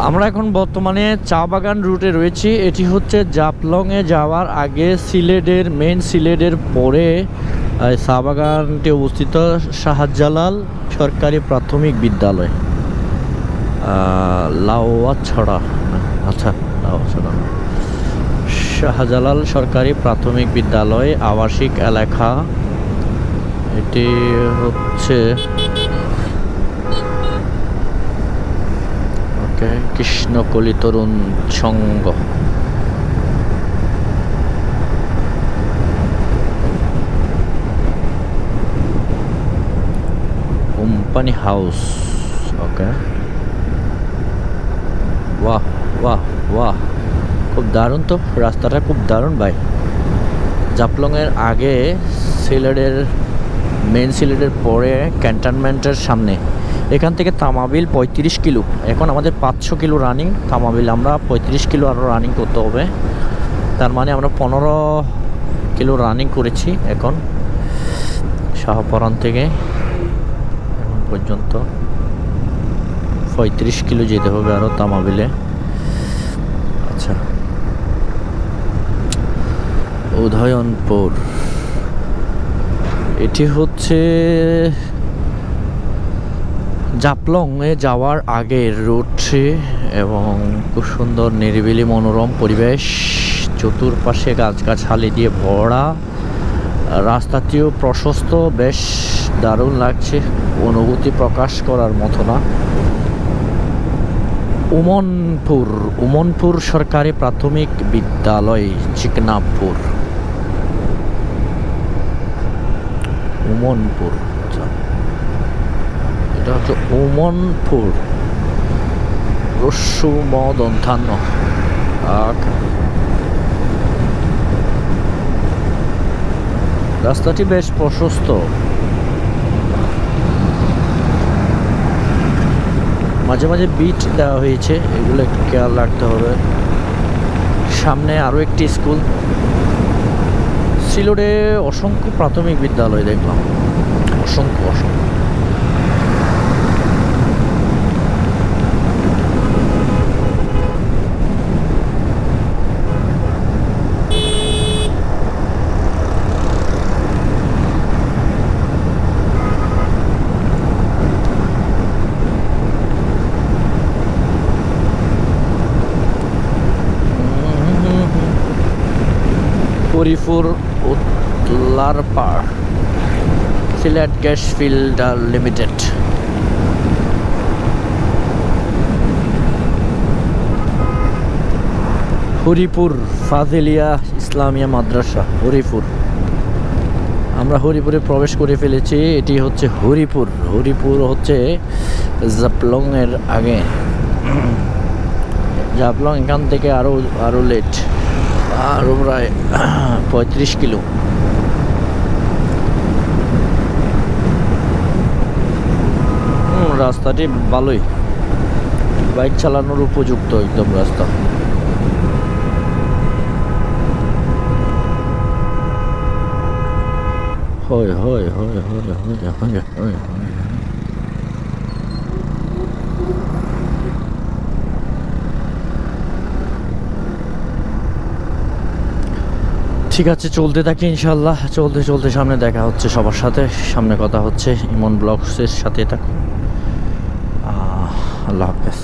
আমরা এখন বর্তমানে চা বাগান রুটে রয়েছি। এটি হচ্ছে জাফলংয়ে যাওয়ার আগে সিলেটের মেন সিলেটের পরে চা বাগানটি অবস্থিত শাহজালাল সরকারি প্রাথমিক বিদ্যালয় লাউয়াছড়া, আচ্ছা লাউয়াছড়া, শাহজালাল সরকারি প্রাথমিক বিদ্যালয় আবাসিক এলাকা। এটি হচ্ছে কৃষ্ণকলি তরুণ সংঘ। Company house. ওকে, বাহ বাহ বাহ, খুব দারুণ তো, রাস্তাটা খুব দারুণ ভাই। জাফলংয়ের আগে সিলেটের মেন সিলেটের পরে ক্যান্টনমেন্টের সামনে। এখান থেকে তামাবিল 35 কিলো, এখন আমাদের 500 কিলো রানিং তামাবিল, আমরা 35 কিলো আরও রানিং করতে হবে। তার মানে আমরা 15 কিলো রানিং করেছি এখন শাহপরান থেকে এখন পর্যন্ত। 35 কিলো যেতে হবে আরও তামাবিলে। আচ্ছা, উদয়নপুর, এটি হচ্ছে জাফলংয়ে যাওয়ার আগের রুটটি এবং খুব সুন্দর নিরিবিলি মনোরম পরিবেশ, চতুর্পাশে গাছগাছালি দিয়ে ভরা, রাস্তাটিও প্রশস্ত, বেশ দারুণ লাগছে, অনুভূতি প্রকাশ করার মতো না। উমনপুর সরকারি প্রাথমিক বিদ্যালয় চিকনাপুর, উমনপুর, এটা হচ্ছে উমনপুর রস্যু মদন্থান্য। রাস্তাটি বেশ প্রশস্ত, মাঝে মাঝে বিট দেওয়া হয়েছে, এগুলো একটু খেয়াল রাখতে হবে। সামনে আরও একটি স্কুল। সিলেটে অসংখ্য প্রাথমিক বিদ্যালয় দেখলাম, অসংখ্য। Haripur Utlarpar, Sylhet gas filter limited. Haripur Fazilia Islamia madrasa, Haripur. আমরা হরিপুরে প্রবেশ করে ফেলেছি। এটি হচ্ছে হরিপুর। হরিপুর হচ্ছে জাফলংয়ের আগে। জাফলং এখান থেকে আরও লেট, আরও প্রায় 35 কিলো। রাস্তাটি ভালোই, বাইক চালানোর উপযুক্ত একদম রাস্তা। হয় হয় হয় হয় হয় হয় হয়। ঠিক আছে, চলতে থাকি ইনশাল্লাহ। চলতে চলতে সামনে দেখা হচ্ছে সবার সাথে, সামনে কথা হচ্ছে। ইমন ব্লগসের সাথে থাকুন। আল্লাহ হাফেজ।